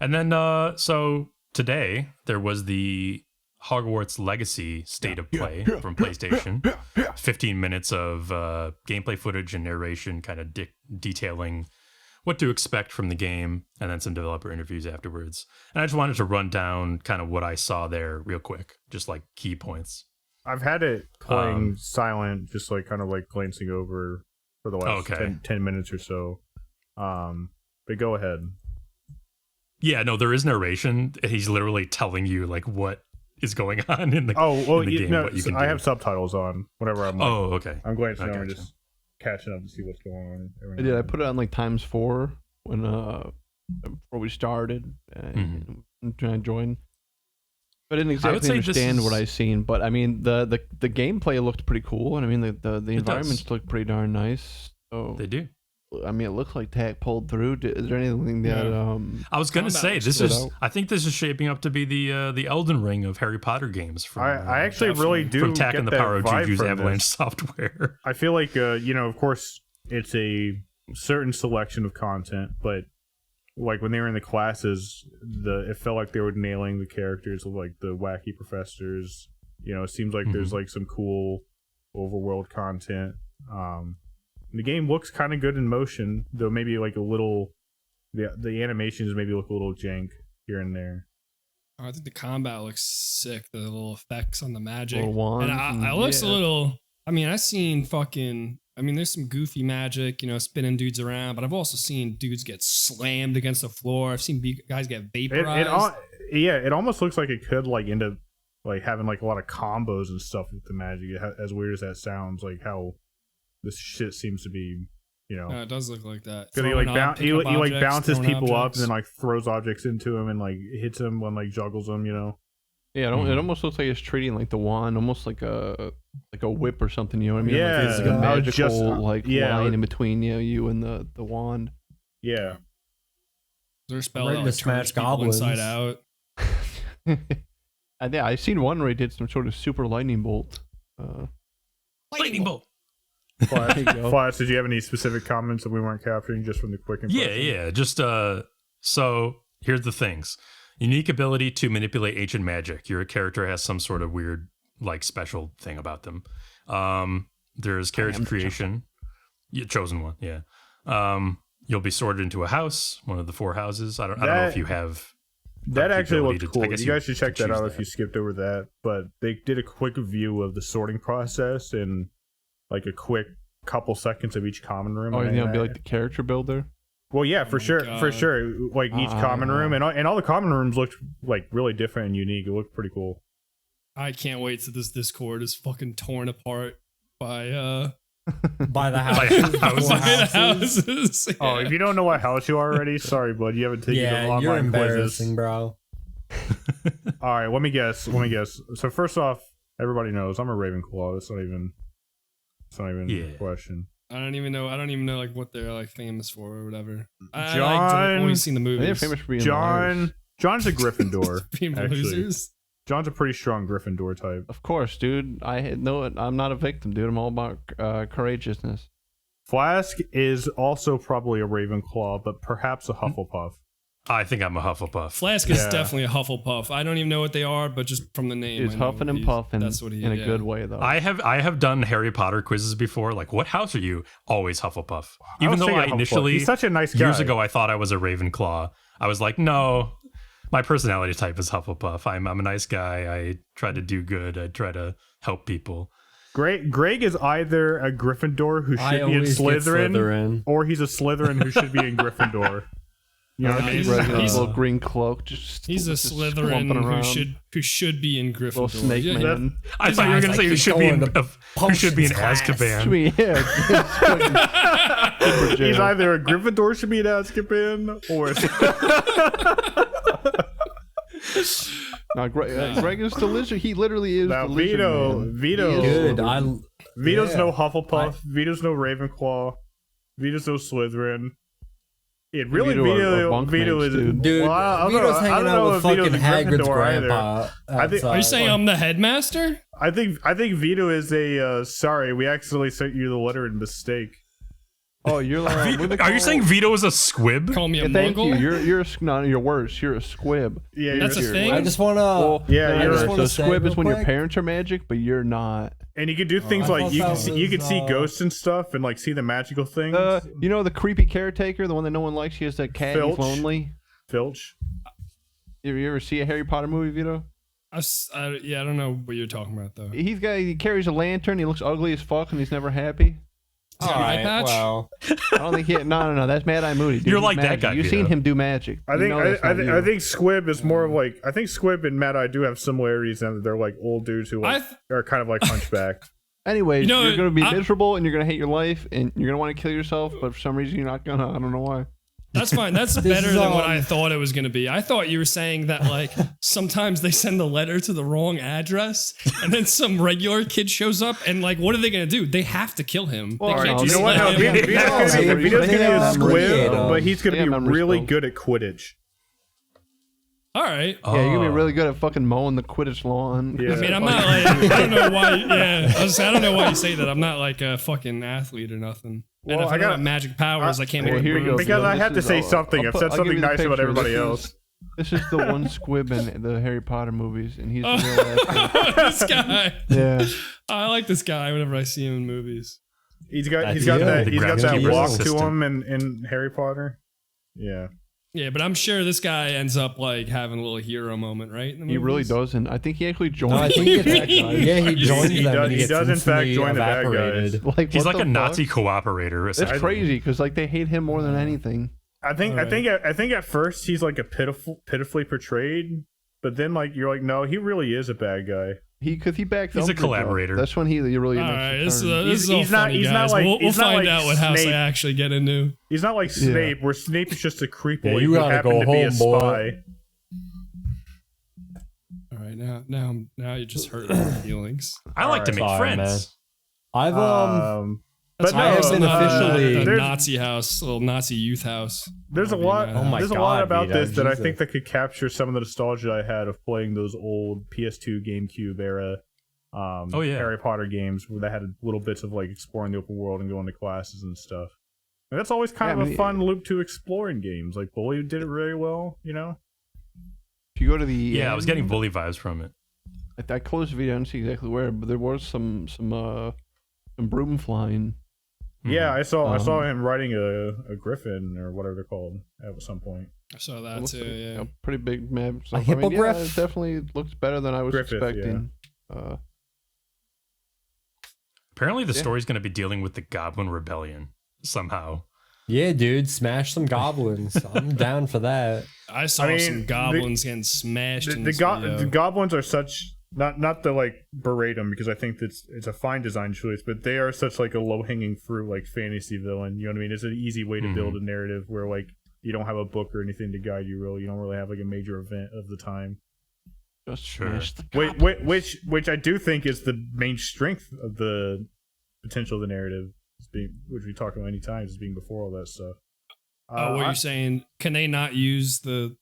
And then, so today there was the Hogwarts Legacy State of Play from PlayStation. 15 minutes of gameplay footage and narration kind of detailing what to expect from the game, and then some developer interviews afterwards. And I just wanted to run down kind of what I saw there real quick, just like key points. I've had it playing silent, just like kind of like glancing over for the last 10 minutes or so. But go ahead. Yeah, no, there is narration. He's literally telling you like what is going on in the, in the game. No, what you can I do. have subtitles on whenever I'm. Okay. I'm glancing over and just catching up to see what's going on. I put it on like ×4 when before we started and trying to join. I didn't exactly understand what I seen, but I mean the gameplay looked pretty cool, and I mean the environments look pretty darn nice. So they do. I mean, it looks like Tack pulled through. Is there anything that I was gonna say this is? I think this is shaping up to be the Elden Ring of Harry Potter games. From, I actually really do from Tack and the Power of Juju's Avalanche this. software. I feel like of course it's a certain selection of content, but like when they were in the classes, it felt like they were nailing the characters of like the wacky professors. It seems like there's like some cool overworld content. The game looks kind of good in motion, though maybe like a little, the animations maybe look a little jank here and there. I think the combat looks sick. The little effects on the magic. Wands, and I looks a little, I mean, I've seen there's some goofy magic, spinning dudes around, but I've also seen dudes get slammed against the floor. I've seen guys get vaporized. It almost looks like it could like end up like having like a lot of combos and stuff with the magic. As weird as that sounds, like how this shit seems to be, it does look like that. Because he bounces people up and then like throws objects into him and like hits him when like juggles them, Yeah, it almost looks like it's treating like the wand almost like a whip or something. You know what I mean? Yeah, like it's like a magical line in between you and the wand. Yeah. There's a spell that smash goblins inside out. I seen one where he did some sort of super lightning bolt. Lightning bolt. Flash, did you have any specific comments that we weren't capturing just from the quick impression? Yeah. Just so here's the things. Unique ability to manipulate ancient magic. Your character has some sort of weird, like, special thing about them. There's carriage creation. Chosen one, yeah. You'll be sorted into a house, one of the 4 houses. I don't know if you have. That actually looked cool. You guys should check that out if you skipped over that. But they did a quick view of the sorting process in like a quick couple seconds of each common room. Oh, you know, be like the character builder. Well, yeah, for sure. Like each common room, and all the common rooms looked like really different and unique. It looked pretty cool. I can't wait till this Discord is fucking torn apart by by the houses. Yeah. Oh, if you don't know what house you are already, sorry, bud. You haven't taken the online you're quizzes, embarrassing, bro. All right, let me guess. So first off, everybody knows I'm a Ravenclaw. It's not even a question. I don't even know like what they're like famous for or whatever. I've only seen the movies. They're famous for being liars. John's a Gryffindor. Being losers. John's a pretty strong Gryffindor type. Of course, dude. I'm not a victim, dude. I'm all about courageousness. Flask is also probably a Ravenclaw, but perhaps a Hufflepuff. I think I'm a Hufflepuff. Flask is definitely a Hufflepuff. I don't even know what they are, but just from the name, he's huffing and puffing. That's what he in a good way, though. I have done Harry Potter quizzes before. Like, what house are you? Always Hufflepuff. Even though I initially, he's such a nice guy. Years ago, I thought I was a Ravenclaw. I was like, no, my personality type is Hufflepuff. I'm a nice guy. I try to do good. I try to help people. Greg is either a Gryffindor who should be in Slytherin, or he's a Slytherin who should be in Gryffindor. You know, he's a little green cloak. He's a Slytherin who should be in Gryffindor. Little snake man. I thought you were going to say who should be in Azkaban. He's either a Gryffindor should be in Azkaban, or no, Greg is the lizard. He literally is the lizard. Vito's no Hufflepuff. Vito's no Ravenclaw. Vito's no Slytherin. It really Vito is dude. Well, Vito's hanging out with fucking Hagrid's grandpa. Are you saying I'm the headmaster? I think Vito is a sorry, we accidentally sent you the letter in mistake. Oh, you're like. Are you saying Vito is a squib? Call me a thank Mongol? you. You're worse. You're a squib. Yeah, That's a thing? I just want to. Well, a squib is when your parents are magic, but you're not. And you can do things like you can see ghosts and stuff, and like see the magical things. You know the creepy caretaker, the one that no one likes. He has that cat. He's lonely. Filch. You ever see a Harry Potter movie, Vito? I don't know what you're talking about though. He carries a lantern. He looks ugly as fuck, and he's never happy. All right, well, I don't think he. No. That's Mad Eye Moody. Dude. You're He's like magic. that guy. You've Vito. seen him do magic. I think Squib is more of like I think Squib and Mad Eye do have similarities in that they're like old dudes who are kind of like hunchback. Anyways, you're going to be miserable and you're going to hate your life and you're going to want to kill yourself, but for some reason you're not going to. I don't know why. That's fine. That's better than what I thought it was going to be. I thought you were saying that like sometimes they send a letter to the wrong address and then some regular kid shows up and like what are they going to do? They have to kill him. Well, they can't You know what? No, Vito's going to be a Squib, but he's going to be really good at Quidditch. All right. Yeah, you're gonna be really good at fucking mowing the Quidditch lawn. Yeah. I mean, I'm not like I don't know why. Yeah, I don't know why you say that. I'm not like a fucking athlete or nothing. And Well, if I got magic powers, I can't make here you go. Because I had to say I'll something. I've said give something you the nice about picture. everybody else. This is the one squib in the Harry Potter movies, and he's the real asshole. This guy. Yeah. I like this guy whenever I see him in movies. He's got That's that you. walk to Assistant. him in Harry Potter. Yeah. Yeah, but I'm sure this guy ends up like having a little hero moment, right? in the He really movies? doesn't. I think he actually joined. no, I think he gets, yeah, he joins He them. does- and he gets does in fact instantly join the bad evaporated. like, He's what like a the Nazi fuck? cooperator. That's essentially. crazy because like they hate him more than anything. I think at first he's like a pitifully portrayed, but then like you're like no, he really is a bad guy. Because he backed. He's a Umbridge up. collaborator. That's when he really. All makes right, the this turn. is all He's not- funny, he's not guys. like- We'll he's not find like out what house I Snape. actually get into. He's not like Snape, where Snape is just a creep Yeah, boy you who gotta happened go to be a home, boy. spy. All right, now you just hurt my feelings. I like to make Sorry, friends. I've That's But why no, I was in officially- the there's- Nazi house, little Nazi youth house. There's a Maybe lot. not. Oh my There's a God, lot about Vito, this that I Jesus. think that could capture some of the nostalgia I had of playing those old PS2, GameCube era Harry Potter games where they had little bits of like exploring the open world and going to classes and stuff. And that's always kind of a fun loop to explore in games. Like Bully did it really well, you know. If you go to the Yeah, I was getting bully vibes from it. I closed the video. I don't see exactly where, but there was some broom flying. Yeah, I saw him riding a griffin or whatever they're called at some point. I saw that Looks too. like Yeah. a pretty big map. So, A hippogriff? it definitely looks better than I was Griffith, expecting. Apparently, the story's going to be dealing with the Goblin Rebellion somehow. yeah, dude, smash some goblins. I'm down for that. I saw some goblins getting smashed. in this video. The goblins are such not to like berate them because I think it's a fine design choice, but they are such like a low hanging fruit like fantasy villain. You know what I mean? It's an easy way to build a narrative where like you don't have a book or anything to guide you. Really, you don't really have like a major event of the time. Just Sure. smash the Which I do think is the main strength of the potential of the narrative, which we talked about many times as being before all that stuff. What you're saying? Can they not use the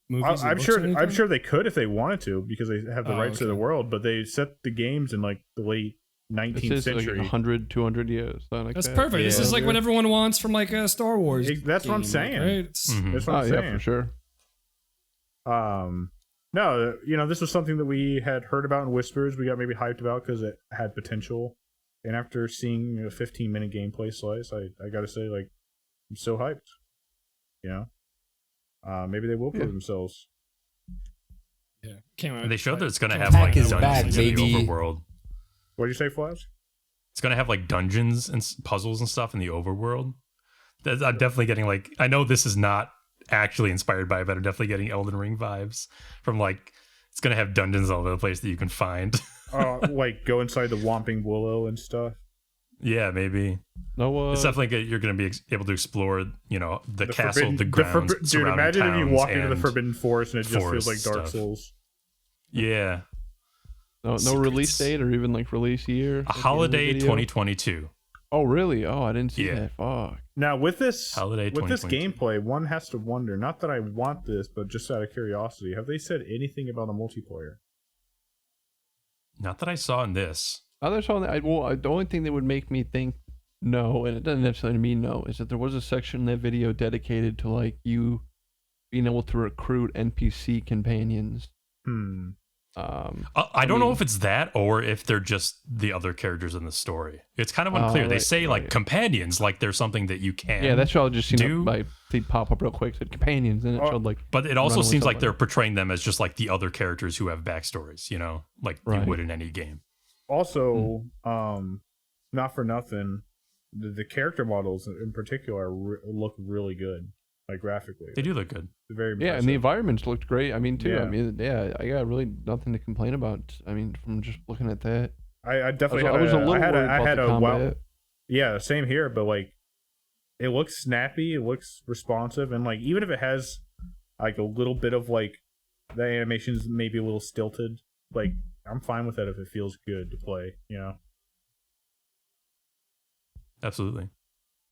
movies? I'm sure they could if they wanted to because they have the rights to the okay. world, but they set the games in like the late 19th This is century. like 100, 200 years. Something like That's that. perfect. This Yeah. is like what everyone wants from like a Star Wars. That's what I'm game, saying. Right? It's- Mhm. That's what I'm Yeah, saying. for sure. No, this was something that we had heard about in whispers. We got maybe hyped about because it had potential. And after seeing a 15-minute gameplay slice, I gotta say, like, I'm so hyped. You know, maybe they will prove themselves. Yeah, can't remember. And they showed that it's going to Can't have Pack like is dungeons back, in baby. the overworld. What did you say, Flash? It's going to have like dungeons and puzzles and stuff in the overworld. I'm definitely getting like, I know this is not actually inspired by it, but I'm definitely getting Elden Ring vibes from like, it's going to have dungeons all over the place that you can find. Like go inside the Whomping Willow and stuff. Yeah, maybe. No, It's definitely good. You're going to be able to explore, the castle, forbidden- the grounds, dude, surrounding imagine if you towns walk into the and Forbidden Forest and it just feels like forest Dark stuff. Souls. Yeah, no release date or even like release year. a holiday 2022. Oh really? Oh, I didn't see Yeah. that. Fuck. Now with this Holiday with this 2022. gameplay, one has to wonder. Not that I want this, but just out of curiosity, have they said anything about the multiplayer? Not that I saw in this. Other song that the only thing that would make me think no, and it doesn't necessarily mean no, is that there was a section in that video dedicated to like you being able to recruit NPC companions. I don't know if it's that or if they're just the other characters in the story. It's kind of unclear. They say like companions, like there's something that you can. Yeah, that's what I'll just see my feed pop up real quick. Said companions, and it showed like. But it also seems like they're portraying them as just like the other characters who have backstories. You know, like you would in any game. Also, not for nothing, the character models in particular look really good. Like graphically, they do look good. Very impressive. And the environments looked great. I mean, too. Yeah. I mean, I got really nothing to complain about. I mean, from just looking at that, I definitely I was a little worried about the combat. Yeah, same here. But like, it looks snappy. It looks responsive, and like even if it has like a little bit of like the animations maybe a little stilted, like I'm fine with that if it feels good to play. You know. Absolutely.